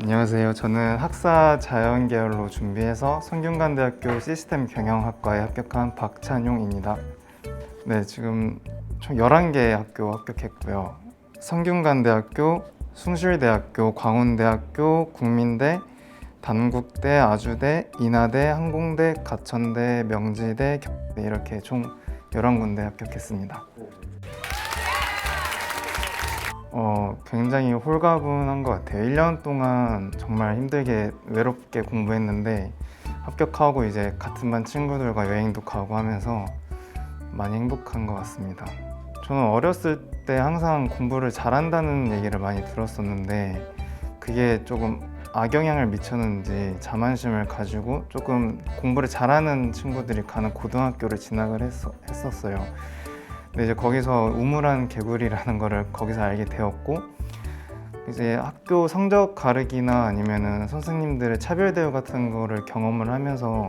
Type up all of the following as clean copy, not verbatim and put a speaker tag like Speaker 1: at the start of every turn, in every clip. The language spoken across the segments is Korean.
Speaker 1: 안녕하세요. 저는 학사 자연 계열로 준비해서 성균관대학교 시스템 경영학과에 합격한 박찬용입니다. 네, 지금 총 11개 학교 합격했고요. 성균관대학교, 숭실대학교, 광운대학교, 국민대, 단국대, 아주대, 인하대, 항공대, 가천대, 명지대, 경대 이렇게 총 11군데 합격했습니다. 굉장히 홀가분한 것 같아요. 1년 동안 정말 힘들게 외롭게 공부했는데 합격하고 이제 같은 반 친구들과 여행도 가고 하면서 많이 행복한 것 같습니다. 저는 어렸을 때 항상 공부를 잘한다는 얘기를 많이 들었었는데 그게 조금 악영향을 미쳤는지 자만심을 가지고 조금 공부를 잘하는 친구들이 가는 고등학교를 진학을 했었어요. 근데 이제 거기서 우물안 개구리라는 거를 거기서 알게 되었고, 이제 학교 성적 가르기나 아니면은 선생님들의 차별 대우 같은 거를 경험을 하면서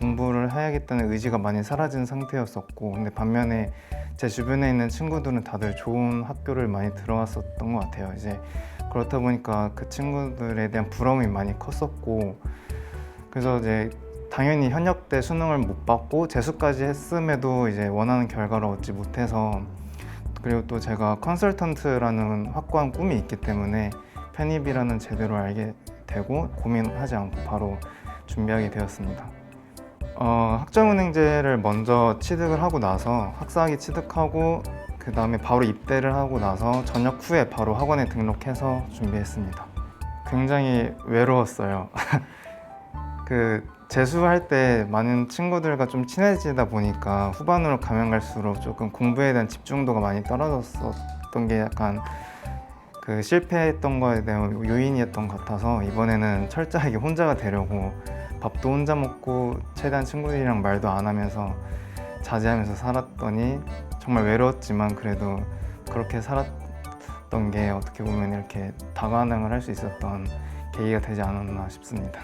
Speaker 1: 공부를 해야겠다는 의지가 많이 사라진 상태였었고, 근데 반면에 제 주변에 있는 친구들은 다들 좋은 학교를 많이 들어왔었던 것 같아요. 이제 그렇다 보니까 그 친구들에 대한 부러움이 많이 컸었고, 그래서 이제 당연히 현역 때 수능을 못 받고 재수까지 했음에도 이제 원하는 결과를 얻지 못해서, 그리고 또 제가 컨설턴트라는 확고한 꿈이 있기 때문에 편입이라는 제도를 알게 되고 고민하지 않고 바로 준비하게 되었습니다. 학점은행제를 먼저 취득을 하고 나서 학사학위 취득하고 그 다음에 바로 입대를 하고 나서 전역 후에 바로 학원에 등록해서 준비했습니다. 굉장히 외로웠어요. 재수할 때 많은 친구들과 좀 친해지다 보니까 후반으로 가면 갈수록 조금 공부에 대한 집중도가 많이 떨어졌었던 게 약간 실패했던 거에 대한 요인이었던 것 같아서 이번에는 철저하게 혼자가 되려고 밥도 혼자 먹고 최대한 친구들이랑 말도 안 하면서 자제하면서 살았더니 정말 외로웠지만 그래도 그렇게 살았던 게 어떻게 보면 이렇게 다가능을 할 수 있었던 계기가 되지 않았나 싶습니다.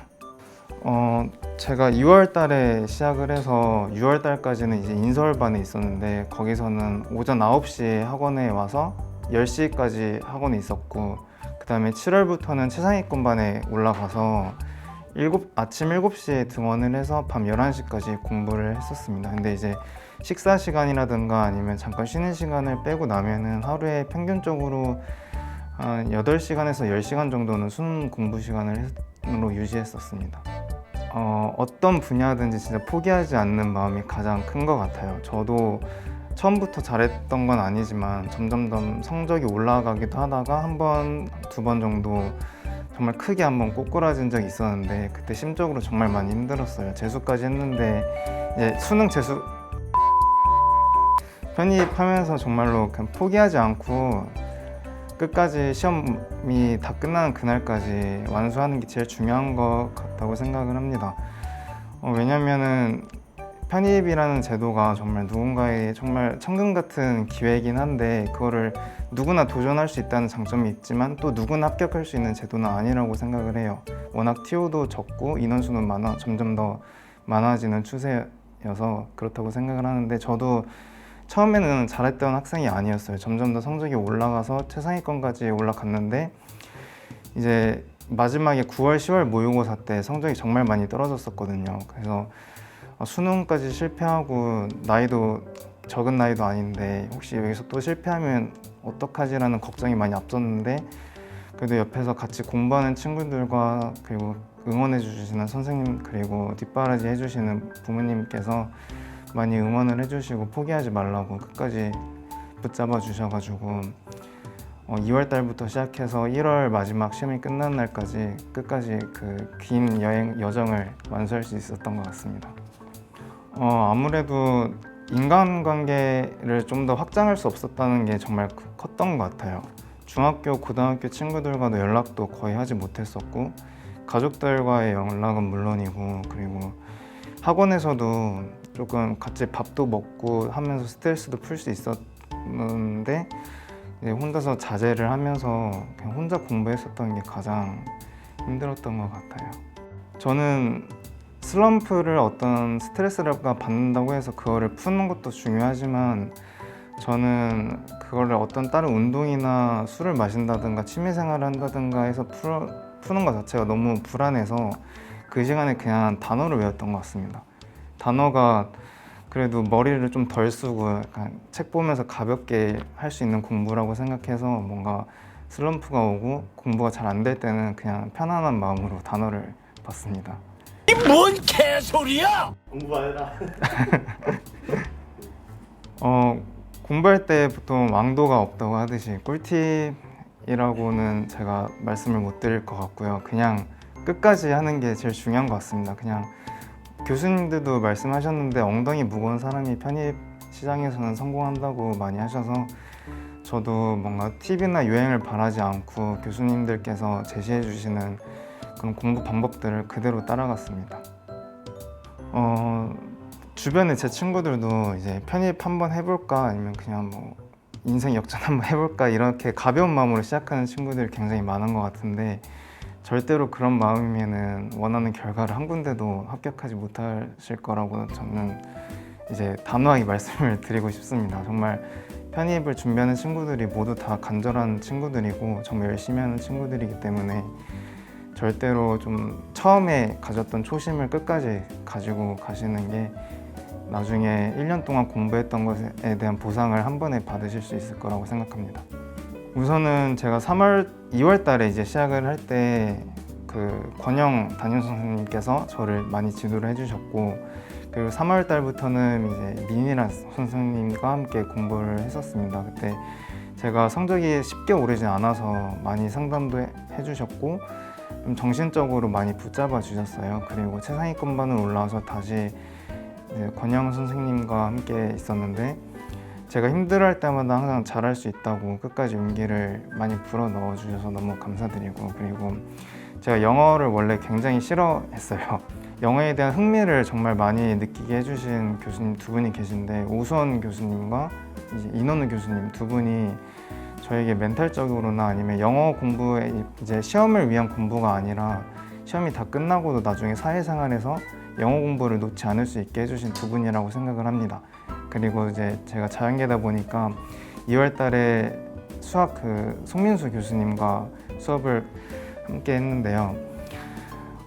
Speaker 1: 제가 2월 달에 시작을 해서 6월 달까지는 이제 인서울반에 있었는데 거기서는 오전 9시에 학원에 와서 10시까지 학원에 있었고 그 다음에 7월부터는 최상위권반에 올라가서 아침 7시에 등원을 해서 밤 11시까지 공부를 했었습니다. 근데 이제 식사 시간이라든가 아니면 잠깐 쉬는 시간을 빼고 나면은 하루에 평균적으로 한 8시간에서 10시간 정도는 수능 공부 시간으로 유지했었습니다. 어떤 분야든지 진짜 포기하지 않는 마음이 가장 큰 것 같아요. 저도 처음부터 잘했던 건 아니지만 점점 성적이 올라가기도 하다가 한 번, 두 번 정도 정말 크게 한번 꼬꾸라진 적이 있었는데 그때 심적으로 정말 많이 힘들었어요. 재수까지 했는데 이제 수능 재수 편입하면서 정말로 그냥 포기하지 않고 끝까지 시험이 다 끝나는 그날까지 완수하는 게 제일 중요한 것 같다고 생각을 합니다. 왜냐면은 편입이라는 제도가 정말 누군가의 정말 천금 같은 기회이긴 한데 그거를 누구나 도전할 수 있다는 장점이 있지만 또 누구나 합격할 수 있는 제도는 아니라고 생각을 해요. 워낙 TO도 적고 인원수는 점점 더 많아지는 추세여서 그렇다고 생각을 하는데 저도 처음에는 잘했던 학생이 아니었어요. 점점 더 성적이 올라가서 최상위권까지 올라갔는데 이제 마지막에 9월, 10월 모의고사 때 성적이 정말 많이 떨어졌었거든요. 그래서 수능까지 실패하고 나이도 적은 나이도 아닌데 혹시 여기서 또 실패하면 어떡하지라는 걱정이 많이 앞섰는데 그래도 옆에서 같이 공부하는 친구들과 그리고 응원해 주시는 선생님 그리고 뒷바라지 해주시는 부모님께서 많이 응원을 해주시고 포기하지 말라고 끝까지 붙잡아 주셔가지고 2월 달부터 시작해서 1월 마지막 시험이 끝나는 날까지 끝까지 그 긴 여정을 완수할 수 있었던 것 같습니다. 아무래도 인간관계를 좀 더 확장할 수 없었다는 게 정말 컸던 것 같아요. 중학교, 고등학교 친구들과도 연락도 거의 하지 못했었고 가족들과의 연락은 물론이고 그리고 학원에서도 조금 같이 밥도 먹고 하면서 스트레스도 풀 수 있었는데 이제 혼자서 자제를 하면서 그냥 혼자 공부했었던 게 가장 힘들었던 것 같아요. 저는 슬럼프를 어떤 스트레스가 받는다고 해서 그거를 푸는 것도 중요하지만 저는 그거를 어떤 다른 운동이나 술을 마신다든가 취미생활을 한다든가 해서 푸는 것 자체가 너무 불안해서 그 시간에 그냥 단어를 외웠던 것 같습니다. 단어가 그래도 머리를 좀 덜 쓰고 약간 책 보면서 가볍게 할 수 있는 공부라고 생각해서 뭔가 슬럼프가 오고 공부가 잘 안 될 때는 그냥 편안한 마음으로 단어를 봤습니다.
Speaker 2: 이 뭔 개소리야!
Speaker 3: 공부 안 해라.
Speaker 1: 공부할 때 보통 왕도가 없다고 하듯이 꿀팁이라고는 제가 말씀을 못 드릴 것 같고요. 그냥 끝까지 하는 게 제일 중요한 것 같습니다. 그냥 교수님들도 말씀하셨는데 엉덩이 무거운 사람이 편입 시장에서는 성공한다고 많이 하셔서 저도 뭔가 팁이나 유행을 바라지 않고 교수님들께서 제시해 주시는 그런 공부 방법들을 그대로 따라갔습니다. 주변에 제 친구들도 이제 편입 한번 해볼까 아니면 그냥 뭐 인생 역전 한번 해볼까 이렇게 가벼운 마음으로 시작하는 친구들이 굉장히 많은 것 같은데 절대로 그런 마음이면은 원하는 결과를 한 군데도 합격하지 못하실 거라고 저는 이제 단호하게 말씀을 드리고 싶습니다. 정말 편입을 준비하는 친구들이 모두 다 간절한 친구들이고 정말 열심히 하는 친구들이기 때문에 절대로 좀 처음에 가졌던 초심을 끝까지 가지고 가시는 게 나중에 1년 동안 공부했던 것에 대한 보상을 한 번에 받으실 수 있을 거라고 생각합니다. 우선은 제가 2월 달에 이제 시작을 할 때 그 권영 담임 선생님께서 저를 많이 지도를 해주셨고 그리고 3월 달부터는 이제 민이란 선생님과 함께 공부를 했었습니다. 그때 제가 성적이 쉽게 오르지 않아서 많이 상담도 해주셨고 좀 정신적으로 많이 붙잡아 주셨어요. 그리고 최상위권반을 올라와서 다시 권영 선생님과 함께 있었는데 제가 힘들어할 때마다 항상 잘할 수 있다고 끝까지 용기를 많이 불어 넣어 주셔서 너무 감사드리고 그리고 제가 영어를 원래 굉장히 싫어했어요. 영어에 대한 흥미를 정말 많이 느끼게 해주신 교수님 두 분이 계신데 오수원 교수님과 이제 인원우 교수님 두 분이 저에게 멘탈적으로나 아니면 영어 공부에 이제 시험을 위한 공부가 아니라 시험이 다 끝나고도 나중에 사회생활에서 영어 공부를 놓지 않을 수 있게 해주신 두 분이라고 생각을 합니다. 그리고 이제 제가 자연계다 보니까 2월 달에 수학 송민수 교수님과 수업을 함께 했는데요.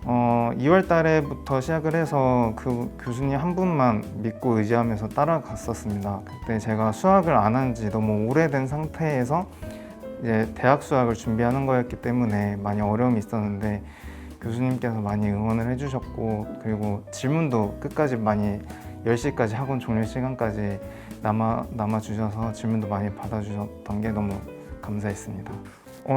Speaker 1: 2월 달에부터 시작을 해서 그 교수님 한 분만 믿고 의지하면서 따라갔었습니다. 그때 제가 수학을 안 한 지 너무 오래된 상태에서 이제 대학 수학을 준비하는 거였기 때문에 많이 어려움이 있었는데 교수님께서 많이 응원을 해주셨고 그리고 질문도 끝까지 많이 10시까지 학원 종료 시간까지 남아주셔서 질문도 많이 받아주셨던 게 너무 감사했습니다.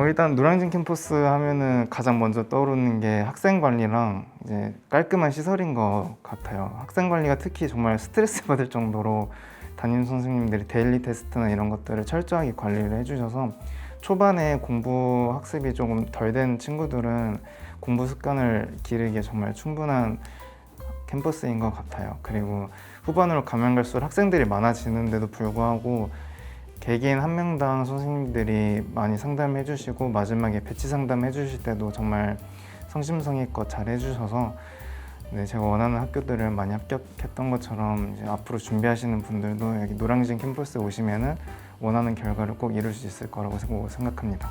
Speaker 1: 일단 노량진 캠퍼스 하면은 가장 먼저 떠오르는 게 학생 관리랑 이제 깔끔한 시설인 것 같아요. 학생 관리가 특히 정말 스트레스 받을 정도로 담임 선생님들이 데일리 테스트나 이런 것들을 철저하게 관리를 해주셔서 초반에 공부 학습이 조금 덜 된 친구들은 공부 습관을 기르기에 정말 충분한 캠퍼스인 것 같아요. 그리고 후반으로 가면 갈수록 학생들이 많아지는데도 불구하고 개개인 한 명당 선생님들이 많이 상담해 주시고 마지막에 배치 상담해 주실 때도 정말 성심성의껏 잘 해주셔서 제가 원하는 학교들을 많이 합격했던 것처럼 이제 앞으로 준비하시는 분들도 여기 노량진 캠퍼스에 오시면은 원하는 결과를 꼭 이룰 수 있을 거라고 생각합니다.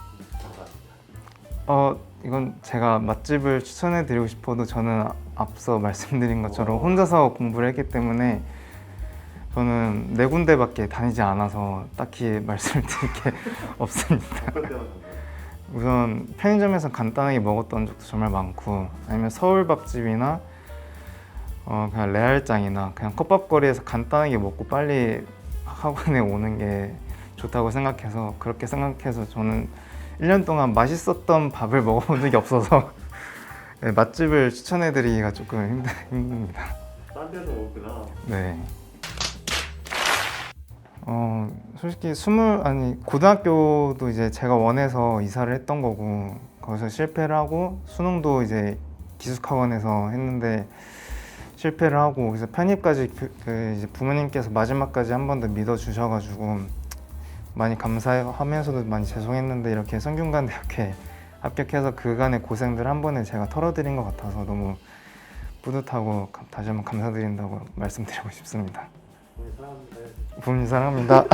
Speaker 1: 이건 제가 맛집을 추천해 드리고 싶어도 저는 앞서 말씀드린 것처럼 혼자서 공부를 했기 때문에 저는 4군데밖에 다니지 않아서 딱히 말씀을 드릴 게 없습니다. 우선 편의점에서 간단하게 먹었던 적도 정말 많고 아니면 서울밥집이나 그냥 레알장이나 그냥 컵밥거리에서 간단하게 먹고 빨리 학원에 오는 게 좋다고 생각해서 그렇게 생각해서 저는 1년 동안 맛있었던 밥을 먹어본 적이 없어서 맛집을 추천해드리기가 조금 힘듭니다.
Speaker 3: 딴 데서 먹구나.
Speaker 1: 네. 솔직히 고등학교도 이제 제가 원해서 이사를 했던 거고 거기서 실패를 하고 수능도 이제 기숙학원에서 했는데 실패를 하고 그래서 편입까지 이제 부모님께서 마지막까지 한 번 더 믿어주셔가지고 많이 감사하면서도 많이 죄송했는데 이렇게 성균관대학교에 합격해서 그간의 고생들 한 번에 제가 털어드린 것 같아서 너무 뿌듯하고 다시 한번 감사드린다고 말씀드리고 싶습니다.
Speaker 3: 부모님 사랑합니다.
Speaker 1: 부모님 사랑합니다.